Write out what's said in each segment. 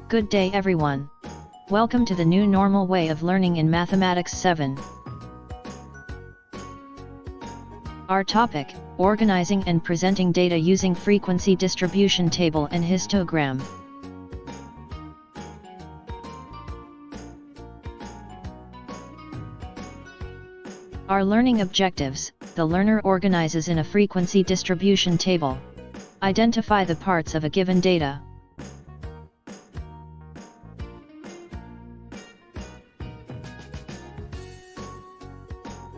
Good day everyone. Welcome to the new normal way of learning in Mathematics 7. Our topic, organizing and presenting data using frequency distribution table and histogram. Our learning objectives: the learner organizes in a frequency distribution table. Identify the parts of a given data.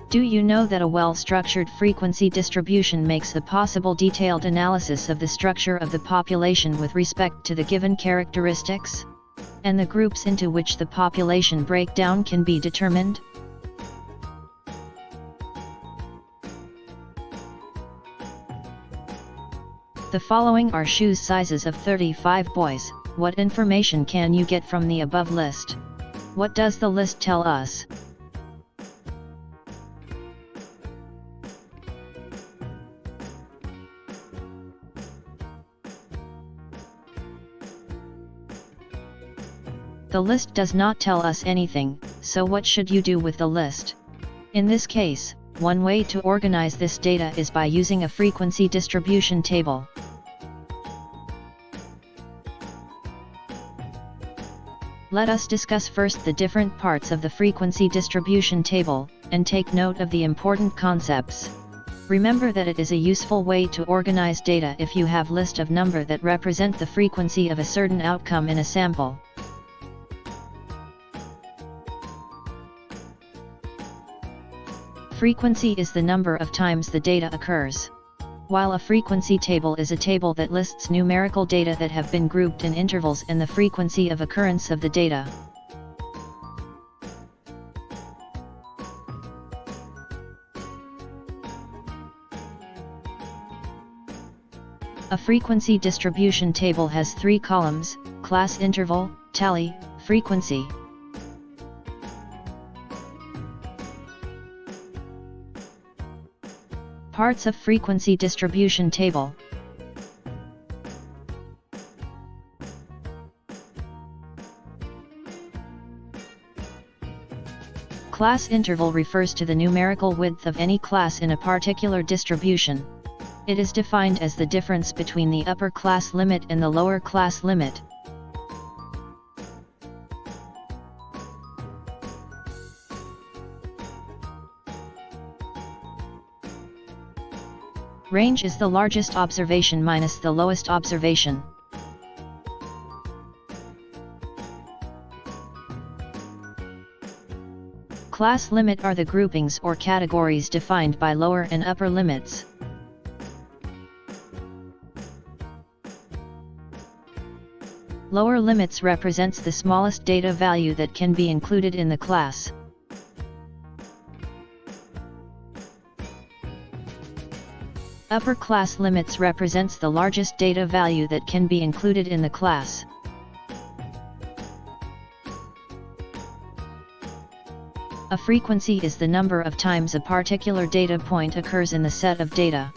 Do you know that a well-structured frequency distribution makes a possible detailed analysis of the structure of the population with respect to the given characteristics? And the groups into which the population breakdown can be determined? The following are shoe sizes of 35 boys. What information can you get from the above list? What does the list tell us? The list does not tell us anything, so what should you do with the list? In this case, one way to organize this data is by using a frequency distribution table. Let us discuss first the different parts of the frequency distribution table, and take note of the important concepts. Remember that it is a useful way to organize data if you have list of number that represent the frequency of a certain outcome in a sample. Frequency is the number of times the data occurs. While a frequency table is a table that lists numerical data that have been grouped in intervals and the frequency of occurrence of the data. A frequency distribution table has three columns: class interval, tally, frequency. Parts of frequency distribution table. Class interval refers to the numerical width of any class in a particular distribution. It is defined as the difference between the upper class limit and the lower class limit. Range is the largest observation minus the lowest observation. Class limit are the groupings or categories defined by lower and upper limits. Lower limits represents the smallest data value that can be included in the class. Upper class limits represents the largest data value that can be included in the class. A frequency is the number of times a particular data point occurs in the set of data.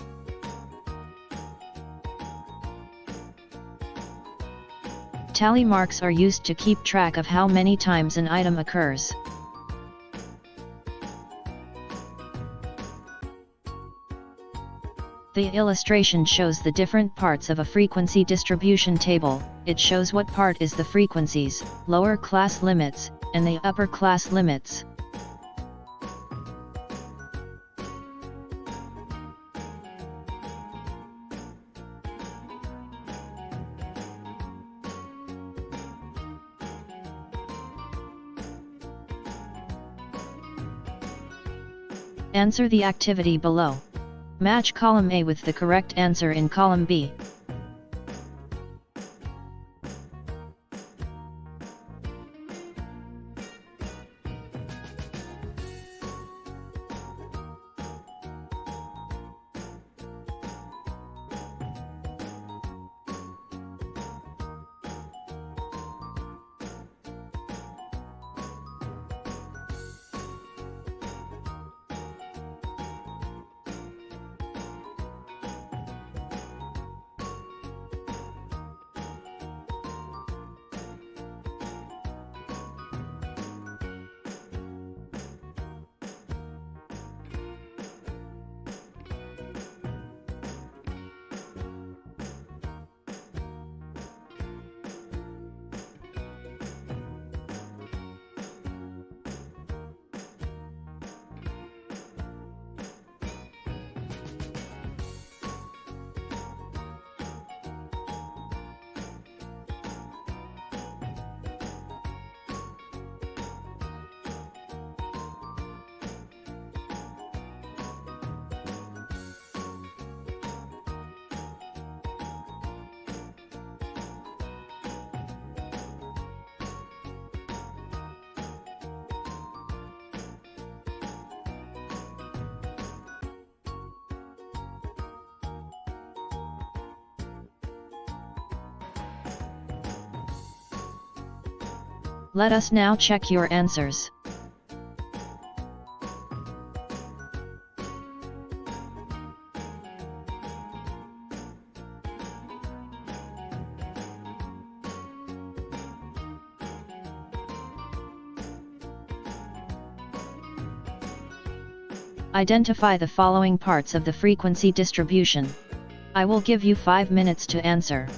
Tally marks are used to keep track of how many times an item occurs. The illustration shows the different parts of a frequency distribution table. It shows what part is the frequencies, lower class limits, and the upper class limits. Answer the activity below. Match column A with the correct answer in column B. Let us now check your answers. Identify the following parts of the frequency distribution. I will give you 5 minutes to answer.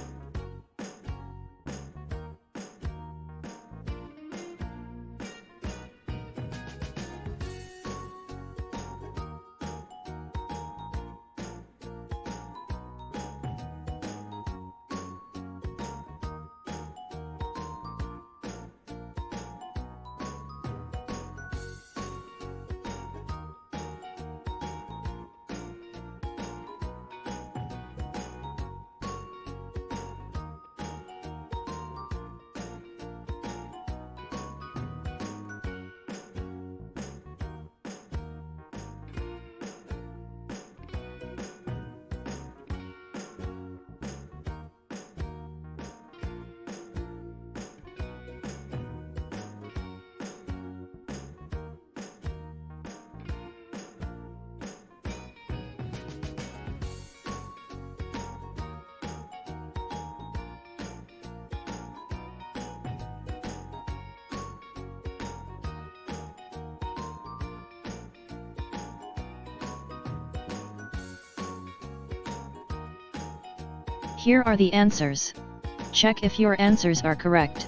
Here are the answers. Check if your answers are correct.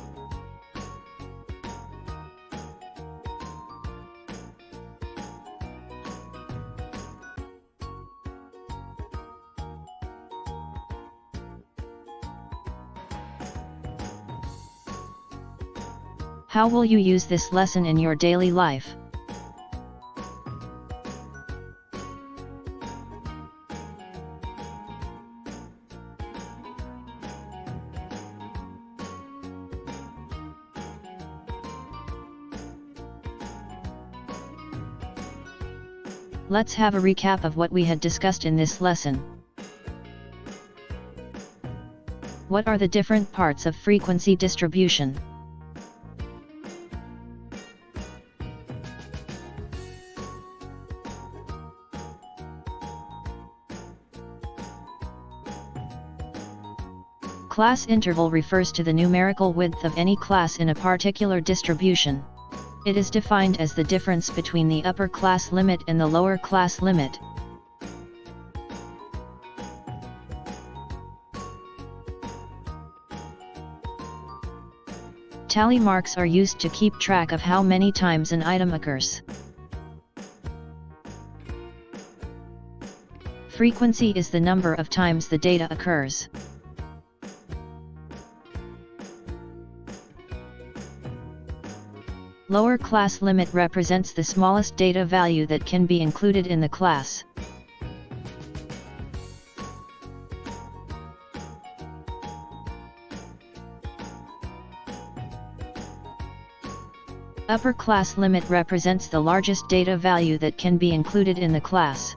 How will you use this lesson in your daily life? Let's have a recap of what we had discussed in this lesson. What are the different parts of frequency distribution? Class interval refers to the numerical width of any class in a particular distribution. It is defined as the difference between the upper class limit and the lower class limit. Tally marks are used to keep track of how many times an item occurs. Frequency is the number of times the data occurs. Lower class limit represents the smallest data value that can be included in the class. Upper class limit represents the largest data value that can be included in the class.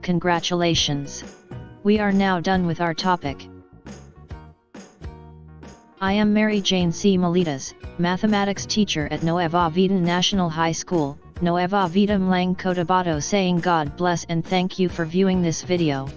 congratulations! We are now done with our topic. I am Mary Jane C. Malidas, mathematics teacher at Nueva Vida National High School, Nueva Vida Mlang Cotabato, saying God bless and thank you for viewing this video.